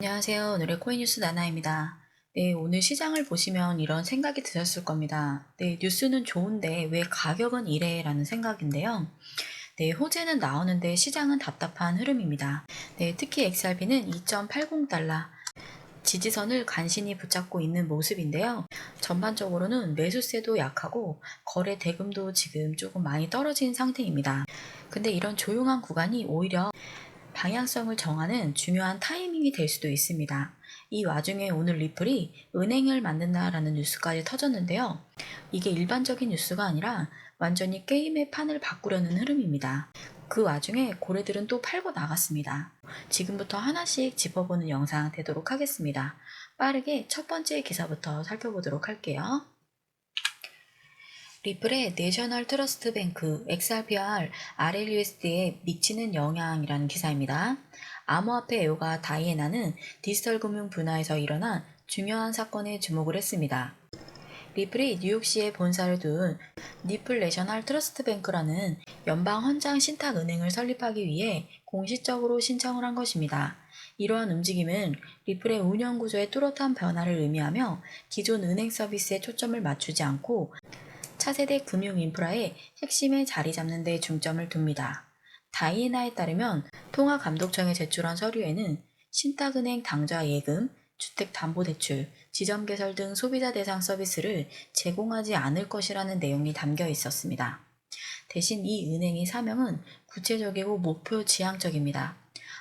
안녕하세요. 오늘의 코인뉴스 나나입니다. 네, 오늘 시장을 보시면 이런 생각이 드셨을 겁니다. 네, 뉴스는 좋은데 왜 가격은 이래? 라는 생각인데요. 네, 호재는 나오는데 시장은 답답한 흐름입니다. 네, 특히 XRP는 2.80달러 지지선을 간신히 붙잡고 있는 모습인데요. 전반적으로는 매수세도 약하고 거래 대금도 지금 조금 많이 떨어진 상태입니다. 근데 이런 조용한 구간이 오히려 방향성을 정하는 중요한 타이밍이 될 수도 있습니다. 이 와중에 오늘 리플이 은행을 만든다라는 뉴스까지 터졌는데요. 이게 일반적인 뉴스가 아니라 완전히 게임의 판을 바꾸려는 흐름입니다. 그 와중에 고래들은 또 팔고 나갔습니다. 지금부터 하나씩 짚어보는 영상 되도록 하겠습니다. 빠르게 첫 번째 기사부터 살펴보도록 할게요. 리플의 내셔널 트러스트 뱅크 XRPR RLUSD에 미치는 영향이라는 기사입니다. 암호화폐 애호가 다이애나는 디지털 금융 분야에서 일어난 중요한 사건에 주목을 했습니다. 리플이 뉴욕시에 본사를 둔 리플 내셔널 트러스트 뱅크라는 연방 헌장 신탁 은행을 설립하기 위해 공식적으로 신청을 한 것입니다. 이러한 움직임은 리플의 운영 구조의 뚜렷한 변화를 의미하며 기존 은행 서비스에 초점을 맞추지 않고 차세대 금융 인프라의 핵심에 자리 잡는 데 중점을 둡니다. 다이애나에 따르면 통화감독청에 제출한 서류에는 신탁은행 당좌 예금, 주택담보대출, 지점개설 등 소비자 대상 서비스를 제공하지 않을 것이라는 내용이 담겨 있었습니다. 대신 이 은행의 사명은 구체적이고 목표 지향적입니다.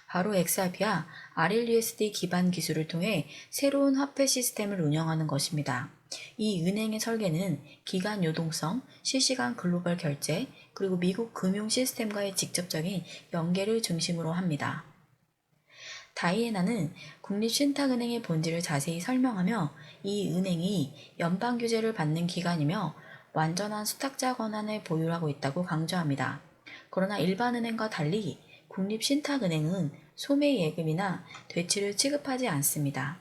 바로 XRP와 RLUSD 기반 기술을 통해 새로운 화폐 시스템을 운영하는 것입니다. 이 은행의 설계는 기간 요동성, 실시간 글로벌 결제, 그리고 미국 금융 시스템과의 직접적인 연계를 중심으로 합니다. 다이애나는 국립신탁은행의 본질을 자세히 설명하며 이 은행이 연방규제를 받는 기관이며 완전한 수탁자 권한을 보유하고 있다고 강조합니다. 그러나 일반 은행과 달리 국립신탁은행은 소매예금이나 대출을 취급하지 않습니다.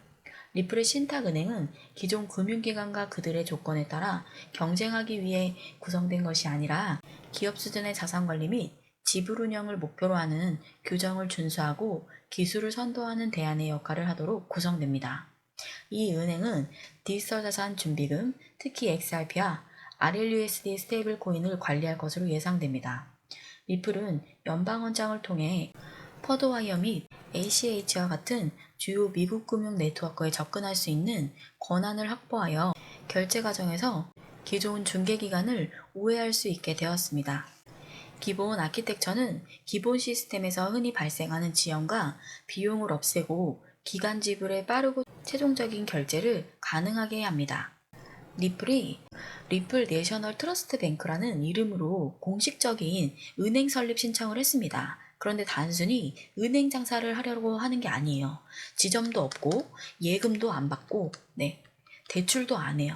리플의 신탁은행은 기존 금융기관과 그들의 조건에 따라 경쟁하기 위해 구성된 것이 아니라 기업 수준의 자산관리 및 지불 운영을 목표로 하는 규정을 준수하고 기술을 선도하는 대안의 역할을 하도록 구성됩니다. 이 은행은 디지털 자산 준비금, 특히 XRP와 RLUSD 스테이블 코인을 관리할 것으로 예상됩니다. 리플은 연방원장을 통해 퍼드와이어 및 ACH와 같은 주요 미국 금융 네트워크에 접근할 수 있는 권한을 확보하여 결제 과정에서 기존 중개기관을 우회할 수 있게 되었습니다. 기본 아키텍처는 기본 시스템에서 흔히 발생하는 지연과 비용을 없애고 기간 지불의 빠르고 최종적인 결제를 가능하게 합니다. 리플이 리플 내셔널 트러스트 뱅크라는 이름으로 공식적인 은행 설립 신청을 했습니다. 그런데 단순히 은행 장사를 하려고 하는 게 아니에요. 지점도 없고 예금도 안 받고 대출도 안 해요.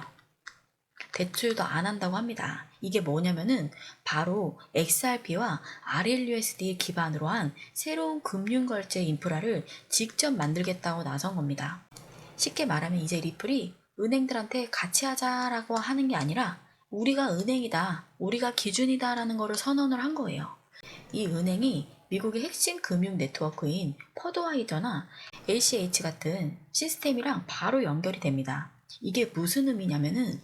대출도 안 한다고 합니다. 이게 뭐냐면은 바로 XRP와 RLUSD 기반으로 한 새로운 금융결제 인프라를 직접 만들겠다고 나선 겁니다. 쉽게 말하면 이제 리플이 은행들한테 같이 하자라고 하는 게 아니라 우리가 은행이다, 우리가 기준이다 라는 거를 선언을 한 거예요. 이 은행이 미국의 핵심 금융 네트워크인 퍼드와이저나 LCH 같은 시스템이랑 바로 연결이 됩니다. 이게 무슨 의미냐면은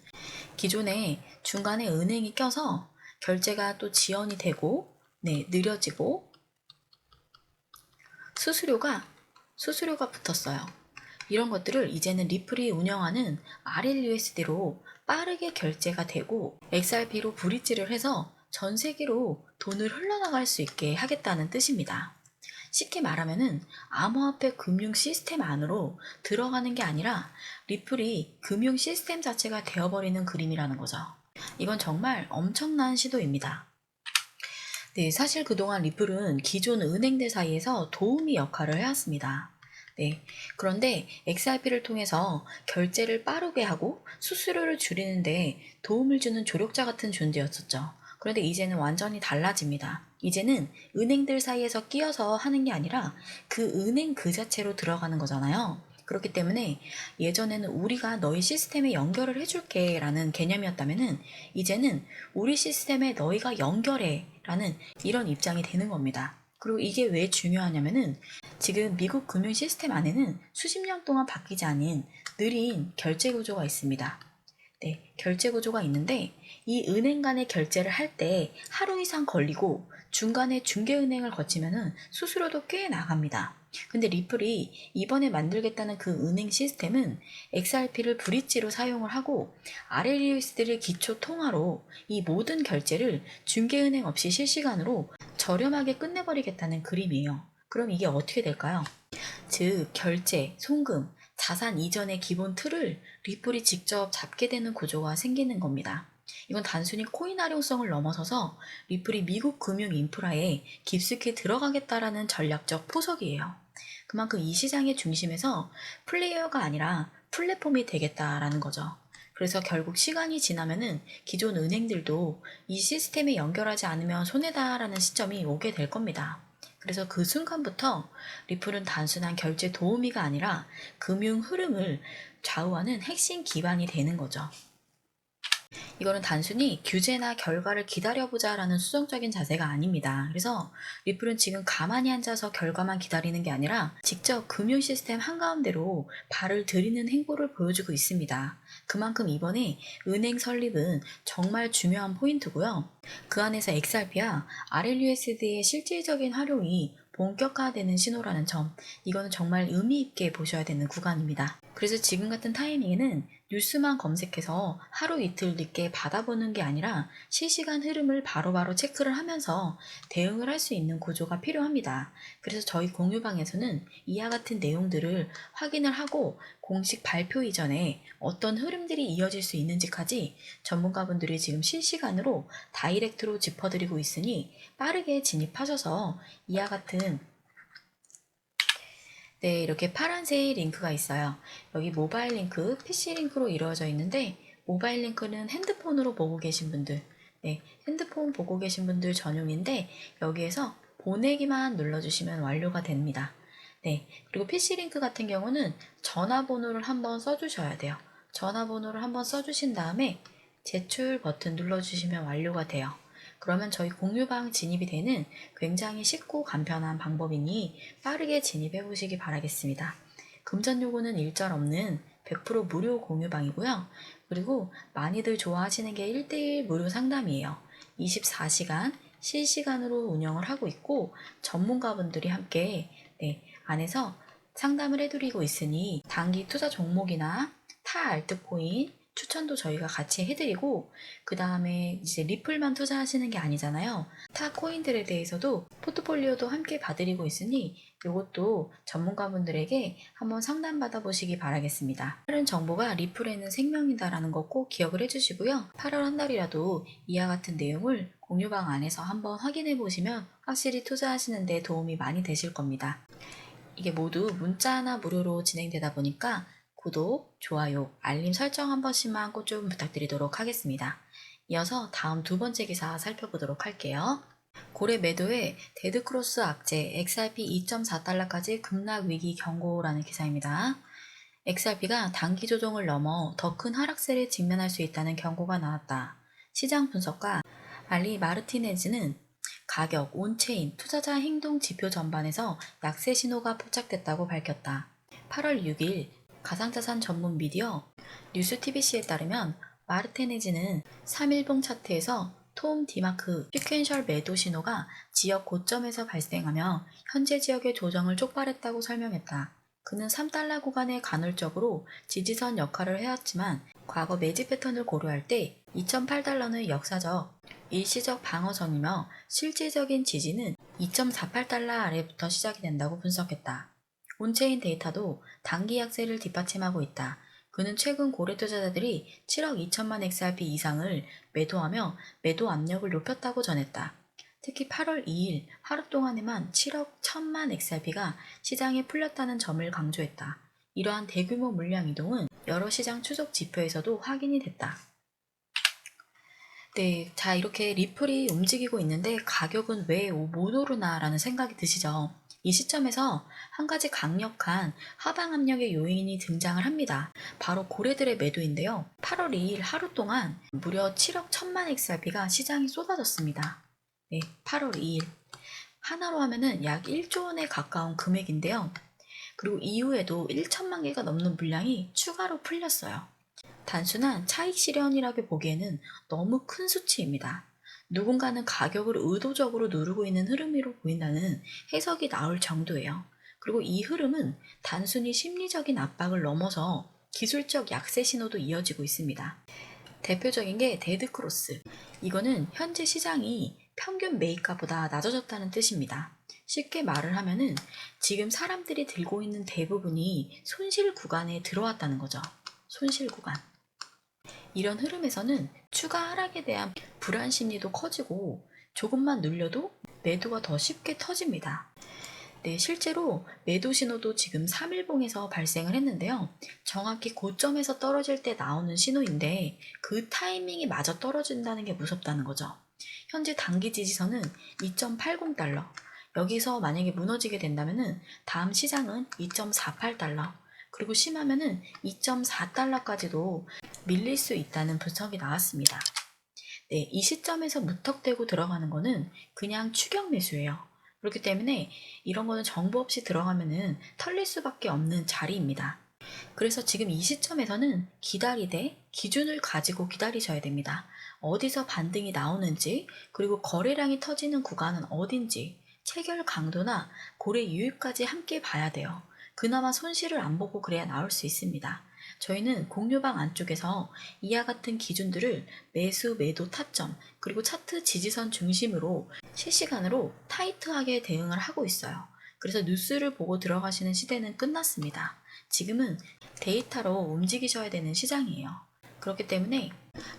기존에 중간에 은행이 껴서 결제가 또 지연이 되고 느려지고 수수료가 붙었어요. 이런 것들을 이제는 리플이 운영하는 RLUSD로 빠르게 결제가 되고 XRP로 브릿지를 해서 전 세계로 돈을 흘러나갈 수 있게 하겠다는 뜻입니다. 쉽게 말하면은 암호화폐 금융 시스템 안으로 들어가는 게 아니라 리플이 금융 시스템 자체가 되어버리는 그림이라는 거죠. 이건 정말 엄청난 시도입니다. 네, 사실 그동안 리플은 기존 은행들 사이에서 도우미 역할을 해왔습니다. 네, 그런데 XRP를 통해서 결제를 빠르게 하고 수수료를 줄이는데 도움을 주는 조력자 같은 존재였었죠. 그런데 이제는 완전히 달라집니다. 이제는 은행들 사이에서 끼어서 하는 게 아니라 그 은행 그 자체로 들어가는 거잖아요. 그렇기 때문에 예전에는 우리가 너희 시스템에 연결을 해줄게 라는 개념이었다면은 이제는 우리 시스템에 너희가 연결해 라는 이런 입장이 되는 겁니다. 그리고 이게 왜 중요하냐면은 지금 미국 금융 시스템 안에는 수십 년 동안 바뀌지 않은 느린 결제 구조가 있습니다. 네, 결제 구조가 있는데 이 은행 간의 결제를 할 때 하루 이상 걸리고 중간에 중개은행을 거치면은 수수료도 꽤 나갑니다. 근데 리플이 이번에 만들겠다는 그 은행 시스템은 XRP를 브릿지로 사용을 하고 RLUSD를 기초 통화로 이 모든 결제를 중개은행 없이 실시간으로 저렴하게 끝내버리겠다는 그림이에요. 그럼 이게 어떻게 될까요? 즉, 결제, 송금, 자산 이전의 기본 틀을 리플이 직접 잡게 되는 구조가 생기는 겁니다. 이건 단순히 코인 활용성을 넘어서서 리플이 미국 금융 인프라에 깊숙이 들어가겠다라는 전략적 포석이에요. 그만큼 이 시장의 중심에서 플레이어가 아니라 플랫폼이 되겠다라는 거죠. 그래서 결국 시간이 지나면은 기존 은행들도 이 시스템에 연결하지 않으면 손해다라는 시점이 오게 될 겁니다. 그래서 그 순간부터 리플은 단순한 결제 도우미가 아니라 금융 흐름을 좌우하는 핵심 기반이 되는 거죠. 이거는 단순히 규제나 결과를 기다려보자라는 수정적인 자세가 아닙니다. 그래서 리플은 지금 가만히 앉아서 결과만 기다리는 게 아니라 직접 금융 시스템 한가운데로 발을 들이는 행보를 보여주고 있습니다. 그만큼 이번에 은행 설립은 정말 중요한 포인트고요. 그 안에서 XRP와 RLUSD의 실질적인 활용이 본격화되는 신호라는 점, 이거는 정말 의미 있게 보셔야 되는 구간입니다. 그래서 지금 같은 타이밍에는 뉴스만 검색해서 하루 이틀 늦게 받아보는 게 아니라 실시간 흐름을 바로바로 체크를 하면서 대응을 할 수 있는 구조가 필요합니다. 그래서 저희 공유방에서는 이와 같은 내용들을 확인을 하고 공식 발표 이전에 어떤 흐름들이 이어질 수 있는지까지 전문가분들이 지금 실시간으로 다이렉트로 짚어드리고 있으니 빠르게 진입하셔서 이와 같은 네, 이렇게 파란색 링크가 있어요. 여기 모바일 링크, PC 링크로 이루어져 있는데 모바일 링크는 핸드폰으로 보고 계신 분들, 네, 핸드폰 보고 계신 분들 전용인데 여기에서 보내기만 눌러주시면 완료가 됩니다. 네, 그리고 PC 링크 같은 경우는 전화번호를 한번 써주셔야 돼요. 전화번호를 한번 써주신 다음에 제출 버튼 눌러주시면 완료가 돼요. 그러면 저희 공유방 진입이 되는 굉장히 쉽고 간편한 방법이니 빠르게 진입해 보시기 바라겠습니다. 금전 요구는 일절 없는 100% 무료 공유방이고요. 그리고 많이들 좋아하시는 게 1대1 무료 상담이에요. 24시간 실시간으로 운영을 하고 있고 전문가분들이 함께 안에서 상담을 해드리고 있으니 단기 투자 종목이나 타 알트코인 추천도 저희가 같이 해드리고 그 다음에 이제 리플만 투자하시는 게 아니잖아요. 타 코인들에 대해서도 포트폴리오도 함께 봐드리고 있으니 이것도 전문가분들에게 한번 상담받아 보시기 바라겠습니다. 다른 정보가 리플에는 생명이다라는 거 꼭 기억을 해주시고요. 8월 한 달이라도 이와 같은 내용을 공유방 안에서 한번 확인해 보시면 확실히 투자하시는 데 도움이 많이 되실 겁니다. 이게 모두 문자나 무료로 진행되다 보니까 구독, 좋아요, 알림 설정 한 번씩만 꼭 좀 부탁드리도록 하겠습니다. 이어서 다음 두 번째 기사 살펴보도록 할게요. 고래 매도에 데드크로스 악재, XRP 2.4달러까지 급락 위기 경고라는 기사입니다. XRP가 단기 조정을 넘어 더 큰 하락세를 직면할 수 있다는 경고가 나왔다. 시장 분석가 알리 마르티네즈는 가격, 온체인, 투자자 행동 지표 전반에서 약세 신호가 포착됐다고 밝혔다. 8월 6일 가상자산 전문 미디어 뉴스TVC에 따르면 마르테네즈는 3일봉 차트에서 톰 디마크 시퀀셜 매도 신호가 지역 고점에서 발생하며 현재 지역의 조정을 촉발했다고 설명했다. 그는 3달러 구간에 간헐적으로 지지선 역할을 해왔지만 과거 매지 패턴을 고려할 때 2008달러는 역사적, 일시적 방어선이며 실질적인 지지는 2.48달러 아래부터 시작이 된다고 분석했다. 온체인 데이터도 단기 약세를 뒷받침하고 있다. 그는 최근 고래 투자자들이 7억 2천만 XRP 이상을 매도하며 매도 압력을 높였다고 전했다. 특히 8월 2일 하루 동안에만 7억 1천만 XRP가 시장에 풀렸다는 점을 강조했다. 이러한 대규모 물량 이동은 여러 시장 추적 지표에서도 확인이 됐다. 네, 자 이렇게 리플이 움직이고 있는데 가격은 왜 못 오르나라는 생각이 드시죠? 이 시점에서 한 가지 강력한 하방 압력의 요인이 등장을 합니다. 바로 고래들의 매도인데요. 8월 2일 하루 동안 무려 7억 1천만 XRP가 시장에 쏟아졌습니다. 네, 8월 2일. 하나로 하면은 약 1조 원에 가까운 금액인데요. 그리고 이후에도 1천만 개가 넘는 물량이 추가로 풀렸어요. 단순한 차익 실현이라고 보기에는 너무 큰 수치입니다. 누군가는 가격을 의도적으로 누르고 있는 흐름으로 보인다는 해석이 나올 정도예요. 그리고 이 흐름은 단순히 심리적인 압박을 넘어서 기술적 약세 신호도 이어지고 있습니다. 대표적인 게 데드크로스. 이거는 현재 시장이 평균 매입가보다 낮아졌다는 뜻입니다. 쉽게 말을 하면은 지금 사람들이 들고 있는 대부분이 손실 구간에 들어왔다는 거죠. 손실 구간. 이런 흐름에서는 추가 하락에 대한 불안 심리도 커지고 조금만 눌려도 매도가 더 쉽게 터집니다. 네, 실제로 매도 신호도 지금 3일봉에서 발생을 했는데요. 정확히 고점에서 떨어질 때 나오는 신호인데 그 타이밍이 마저 떨어진다는 게 무섭다는 거죠. 현재 단기 지지선은 2.80달러. 여기서 만약에 무너지게 된다면은 다음 시장은 2.48달러. 그리고 심하면은 2.4달러까지도 밀릴 수 있다는 분석이 나왔습니다. 네, 이 시점에서 무턱대고 들어가는 거는 그냥 추격 매수예요. 그렇기 때문에 이런 거는 정보 없이 들어가면은 털릴 수밖에 없는 자리입니다. 그래서 지금 이 시점에서는 기다리되 기준을 가지고 기다리셔야 됩니다. 어디서 반등이 나오는지, 그리고 거래량이 터지는 구간은 어딘지, 체결 강도나 고래 유입까지 함께 봐야 돼요. 그나마 손실을 안 보고 그래야 나올 수 있습니다. 저희는 공유방 안쪽에서 이와 같은 기준들을 매수, 매도 타점, 그리고 차트 지지선 중심으로 실시간으로 타이트하게 대응을 하고 있어요. 그래서 뉴스를 보고 들어가시는 시대는 끝났습니다. 지금은 데이터로 움직이셔야 되는 시장이에요. 그렇기 때문에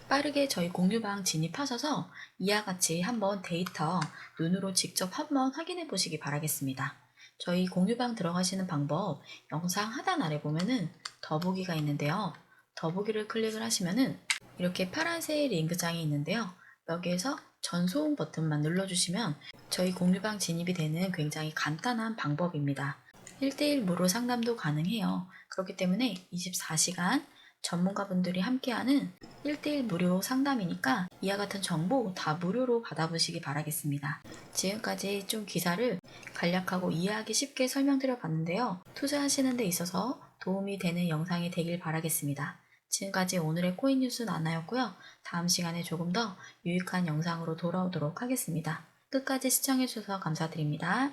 빠르게 저희 공유방 진입하셔서 이와 같이 한번 데이터 눈으로 직접 한번 확인해 보시기 바라겠습니다. 저희 공유방 들어가시는 방법 영상 하단 아래 보면은 더보기가 있는데요. 더보기를 클릭을 하시면은 이렇게 파란색 링크장이 있는데요. 여기에서 전송 버튼만 눌러주시면 저희 공유방 진입이 되는 굉장히 간단한 방법입니다. 1대1 무료 상담도 가능해요. 그렇기 때문에 24시간 전문가분들이 함께하는 1대1 무료 상담이니까 이와 같은 정보 다 무료로 받아보시기 바라겠습니다. 지금까지 좀 기사를 간략하고 이해하기 쉽게 설명드려 봤는데요. 투자하시는 데 있어서 도움이 되는 영상이 되길 바라겠습니다. 지금까지 오늘의 코인 뉴스 나나였고요. 다음 시간에 조금 더 유익한 영상으로 돌아오도록 하겠습니다. 끝까지 시청해주셔서 감사드립니다.